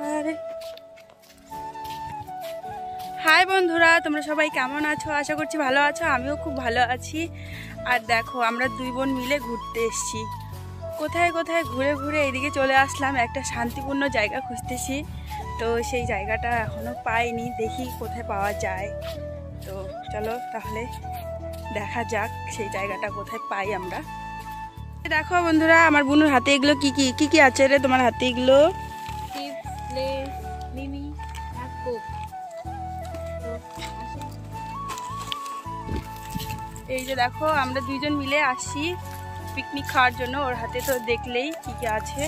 আরে হাই বন্ধুরা, তোমরা সবাই কেমন আছো? আশা করছি ভালো আছো। আমিও খুব ভালো আছি। আর দেখো, আমরা দুই বোন মিলে ঘুরতে এসেছি। কোথায় কোথায় ঘুরে ঘুরে এদিকে চলে আসলাম। একটা শান্তিপূর্ণ জায়গা খুঁজতেছি, তো সেই জায়গাটা এখনো পাইনি। দেখি কোথায় পাওয়া যায়। তো চলো তাহলে দেখা যাক সেই জায়গাটা কোথায় পাই আমরা। দেখো বন্ধুরা, আমার বোনের হাতে এগুলো কি কি কি কি আছে রে? তোমার হাতে এগুলো এই যে দেখো, আমরা দুইজন মিলে আসি পিকনিক খাওয়ার জন্য। ওর হাতে তো দেখলেই কি কি আছে।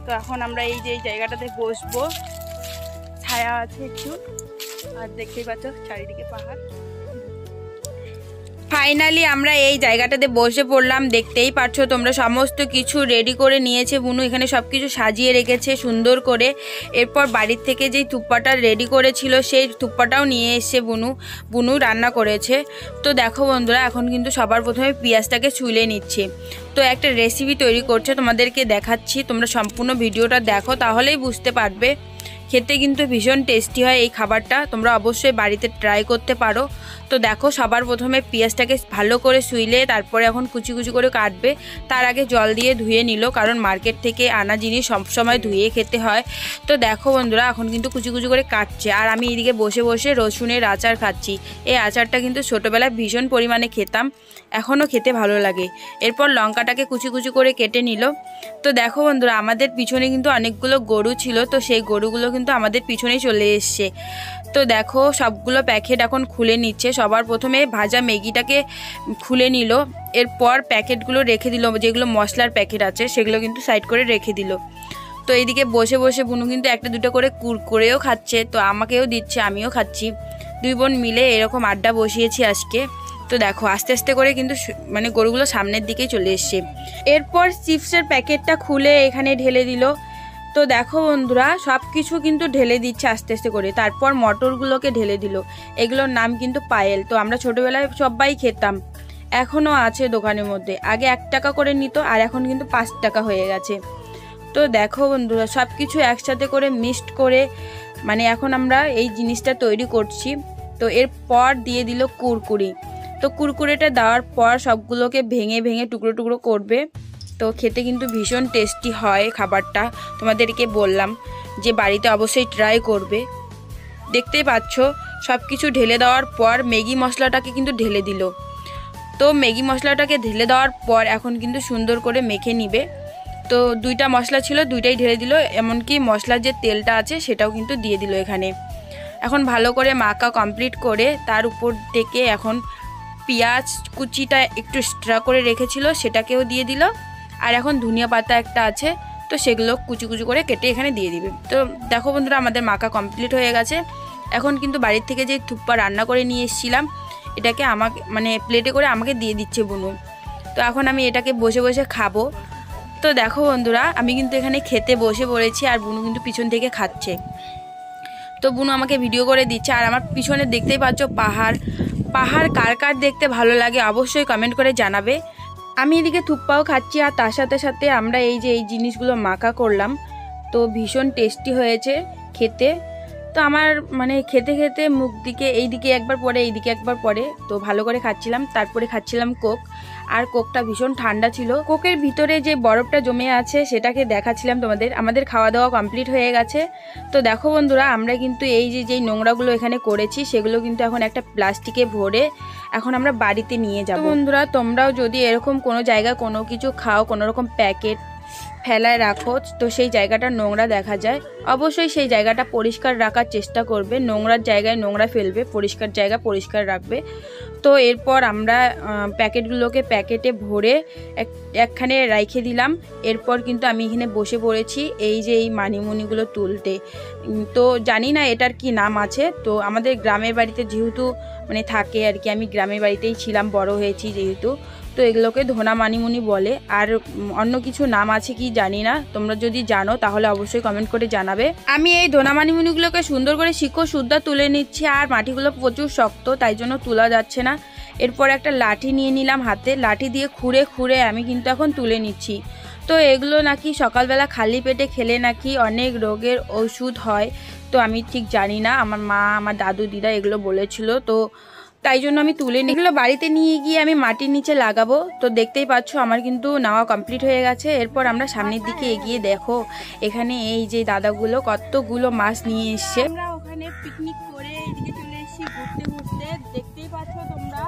তো এখন আমরা এই যে এই জায়গাটাতে বসবো, ছায়া আছে একটু, আর দেখতেই পাচ্ছ চারিদিকে পাহাড়। ফাইনালি আমরা এই জায়গাটাতে বসে পড়লাম। দেখতেই পাচ্ছ তোমরা, সমস্ত কিছু রেডি করে নিয়েছে বুনু। এখানে সব কিছু সাজিয়ে রেখেছে সুন্দর করে। এরপর বাড়ির থেকে যেই থুপ্পাটা রেডি করেছিল সেই থুপ্পাটাও নিয়ে এসছে বুনু রান্না করেছে। তো দেখো বন্ধুরা, এখন কিন্তু সবার প্রথমে পেঁয়াজটাকে ছুলে নিচ্ছে। তো একটা রেসিপি তৈরি করছে, তোমাদেরকে দেখাচ্ছি। তোমরা সম্পূর্ণ ভিডিওটা দেখো, তাহলেই বুঝতে পারবে। খেতে কিন্তু ভীষণ টেস্টি হয় এই খাবারটা। তোমরা অবশ্যই বাড়িতে ট্রাই করতে পারো। তো দেখো, সবার প্রথমে পেঁয়াজটাকে ভালো করে শুইলে তারপরে এখন কুচি কুচি করে কাটবে। তার আগে জল দিয়ে ধুয়ে নিল, কারণ মার্কেট থেকে আনা জিনিস সবসময় ধুয়ে খেতে হয়। তো দেখো বন্ধুরা, এখন কিন্তু কুচি কুচি করে কাটছে। আর আমি এদিকে বসে বসে রসুনের আচার খাচ্ছি। এই আচারটা কিন্তু ছোটোবেলায় ভীষণ পরিমাণে খেতাম, এখনও খেতে ভালো লাগে। এরপর লঙ্কাটাকে কুচি কুচি করে কেটে নিল। তো দেখো বন্ধুরা, আমাদের পিছনে কিন্তু অনেকগুলো গরু ছিল। তো সেই গরুগুলো কিন্তু আমাদের পিছনেই চলে এসছে। তো দেখো, সবগুলো প্যাকেট এখন খুলে নিচ্ছে। সবার প্রথমে ভাজা ম্যাগিটাকে খুলে নিল। এরপর প্যাকেটগুলো রেখে দিল, যেগুলো মশলার প্যাকেট আছে সেগুলো কিন্তু সাইড করে রেখে দিল। তো এইদিকে বসে বসে বুনু কিন্তু একটা দুটো করে কুরকুরেও খাচ্ছে। তো আমাকেও দিচ্ছে, আমিও খাচ্ছি। দুই বোন মিলে এরকম আড্ডা বসিয়েছি আজকে। তো দেখো, আস্তে আস্তে করে কিন্তু মানে গরুগুলো সামনের দিকেই চলে এসছে। এরপর চিপসের প্যাকেটটা খুলে এখানে ঢেলে দিল। তো দেখো বন্ধুরা, সব কিছু কিন্তু ঢেলে দিচ্ছে আস্তে আস্তে করে। তারপর মটরগুলোকে ঢেলে দিল। এগুলোর নাম কিন্তু পায়েল। তো আমরা ছোটোবেলায় সবাই খেতাম, এখনও আছে দোকানের মধ্যে। আগে 1 টাকা করে নিত, আর এখন কিন্তু 5 টাকা হয়ে গেছে। তো দেখো বন্ধুরা, সব কিছু একসাথে করে মিক্সড করে মানে এখন আমরা এই জিনিসটা তৈরি করছি। তো এরপর দিয়ে দিল কুরকুরি। তো কুরকুরেটা দেওয়ার পর সবগুলোকে ভেঙে ভেঙে টুকরো টুকরো করবে। তো খেতে কিন্তু ভীষণ টেস্টি হয় খাবারটা। তোমাদেরকে বললাম যে বাড়িতে অবশ্যই ট্রাই করবে। দেখতেই পাচ্ছ, সব কিছু ঢেলে দেওয়ার পর ম্যাগি মশলাটাকে কিন্তু ঢেলে দিল। তো ম্যাগি মশলাটাকে ঢেলে দেওয়ার পর এখন কিন্তু সুন্দর করে মেখে নিবে। তো 2টা মশলা ছিল, 2টাই ঢেলে দিল। এমনকি মশলার যে তেলটা আছে সেটাও কিন্তু দিয়ে দিল এখানে। এখন ভালো করে মাখা কমপ্লিট করে তার উপর থেকে এখন পেঁয়াজ কুচিটা একটু এক্সট্রা করে রেখেছিল সেটাকেও দিয়ে দিল। আর এখন ধনিয়া পাতা একটা আছে, তো সেগুলো কুচি কুচি করে কেটে এখানে দিয়ে দিবে। তো দেখো বন্ধুরা, আমাদের মাখা কমপ্লিট হয়ে গেছে। এখন কিন্তু বাড়ির থেকে যে থুপ্পা রান্না করে নিয়ে এসেছিলাম, এটাকে আমাকে মানে প্লেটে করে আমাকে দিয়ে দিচ্ছে বুনু। তো এখন আমি এটাকে বসে বসে খাবো। তো দেখো বন্ধুরা, আমি কিন্তু এখানে খেতে বসে পড়েছি, আর বুনু কিন্তু পিছন থেকে খাচ্ছে। তো বুনু আমাকে ভিডিও করে দিচ্ছে। আর আমার পিছনে দেখতেই পাচ্ছ পাহাড়। পাহাড় কার কার দেখতে ভালো লাগে অবশ্যই কমেন্ট করে জানাবে। আমি এদিকে থুপ্পাও খাচ্ছি, আর তার সাথে সাথে আমরা এই যে এই জিনিসগুলো মাখা করলাম। তো ভীষণ টেস্টি হয়েছে খেতে। তো আমার মানে খেতে খেতে মুখ দিকে এইদিকে একবার পরে এইদিকে একবার পরে, তো ভালো করে খাচ্ছিলাম। তারপরে খাচ্ছিলাম কোক, আর কোকটা ভীষণ ঠান্ডা ছিল। কোকের ভিতরে যে বরফটা জমে আছে সেটাকে দেখাচ্ছিলাম তোমাদের। আমাদের খাওয়া দাওয়া কমপ্লিট হয়ে গেছে। তো দেখো বন্ধুরা, আমরা কিন্তু এই যে যেই নোংরাগুলো এখানে করেছি সেগুলো কিন্তু এখন একটা প্লাস্টিকে ভরে এখন আমরা বাড়িতে নিয়ে যাব। বন্ধুরা, তোমরাও যদি এরকম কোনো জায়গায় কোনো কিছু খাও, কোনো রকম প্যাকেট ফেলায় রাখো, তো সেই জায়গাটা নোংরা দেখা যায়, অবশ্যই সেই জায়গাটা পরিষ্কার রাখার চেষ্টা করবে। নোংরার জায়গায় নোংরা ফেলবে, পরিষ্কার জায়গা পরিষ্কার রাখবে। তো এরপর আমরা প্যাকেটগুলোকে প্যাকেটে ভরে একখানে রেখে দিলাম। এরপর কিন্তু আমি এখানে বসে পড়েছি এই যে এই মানিমুনিগুলো তুলতে। তো জানি না এটার কি নাম আছে। তো আমাদের গ্রামের বাড়িতে যেহেতু মানে থাকে আর কি, আমি গ্রামের বাড়িতেই ছিলাম, বড় হয়েছি যেহেতু, তো এগুলোকে ধনা মানিমুনি বলে। আর অন্য কিছু নাম আছে কি জানি না, তোমরা যদি জানো তাহলে অবশ্যই কমেন্ট করে জানাবে। আমি এই ধনা মানিমুনিগুলোকে সুন্দর করে শিকড় সুদ্ধা তুলে নিচ্ছি। আর মাটিগুলো প্রচুর শক্ত, তাই জন্য তোলা যাচ্ছে না। এরপর একটা লাঠি নিয়ে নিলাম হাতে, লাঠি দিয়ে খুঁড়ে খুঁড়ে আমি কিন্তু এখন তুলে নিচ্ছি। তো এগুলো নাকি সকালবেলা খালি পেটে খেলে নাকি অনেক রোগের ওষুধ হয়। তো আমি ঠিক জানি না, আমার মা আমার দাদু দিদা এগুলো বলেছিল, তো তাই জন্য আমি তুলে নিই। এগুলো বাড়িতে নিয়ে গিয়ে আমি মাটির নিচে লাগাবো। তো দেখতেই পাচ্ছ আমার কিন্তু নেওয়া কমপ্লিট হয়ে গেছে। এরপর আমরা সামনের দিকে এগিয়ে দেখো এখানে এই যে দাদাগুলো কতগুলো মাছ নিয়ে এসছে। আমরা ওখানে পিকনিক করে এদিকে চলে এসেছি ঘুরতে ঘুরতে। দেখতেই পাচ্ছ তোমরা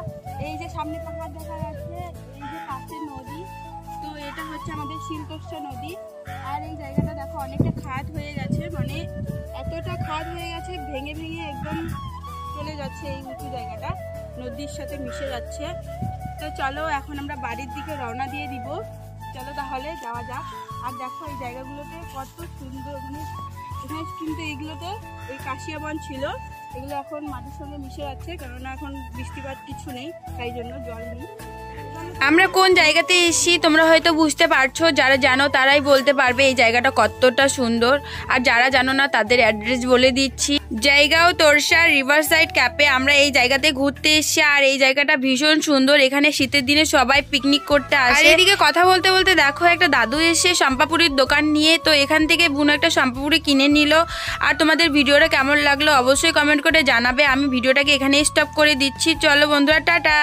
এই যে সামনে পাহাড় দেখা যাচ্ছে, এই যে পাশে নদী, তো এটা হচ্ছে আমাদের শিলতোষা নদী। আর এই জায়গাটা দেখো অনেকটা খাদ হয়ে গেছে, মানে এতটা খাদ হয়ে গেছে ভেঙে ভেঙে একদম চলে যাচ্ছে, এই উঁচু জায়গাটা নদীর সাথে মিশে যাচ্ছে। তো চলো এখন আমরা বাড়ির দিকে রওনা দিয়ে দিব। চলো তাহলে যাওয়া যাক। আর দেখো এই জায়গাগুলোতে কত সুন্দর, মানে এখানে কিন্তু এইগুলোতে এই কাশিয়া বন ছিল, এগুলো এখন মাটির সঙ্গে মিশে যাচ্ছে, কেননা এখন বৃষ্টিপাত কিছু নেই, তাই জন্য জল নেই। আমরা কোন জায়গাতে এসেছি তোমরা হয়তো বুঝতে পারছো, যারা জানো তারাই বলতে পারবে এই জায়গাটা কতটা সুন্দর। আর যারা জানো না তাদের অ্যাড্রেস বলে দিচ্ছি। জায়গাও তোরসা রিভার সাইড ক্যাপে আমরা এই জায়গাতে ঘুরতে এসেছি। আর এই জায়গাটা ভীষণ সুন্দর, এখানে শীতের দিনে সবাই পিকনিক করতে আসে। আর এদিকে কথা বলতে বলতে দেখো একটা দাদু এসে শম্পাপুরির দোকান নিয়ে, তো এখান থেকে বুনো একটা শম্পাপুরি কিনে নিল। আর তোমাদের ভিডিওটা কেমন লাগলো অবশ্যই কমেন্ট করে জানাবে। আমি ভিডিওটাকে এখানেই স্টপ করে দিচ্ছি। চলো বন্ধুরা, টাটা।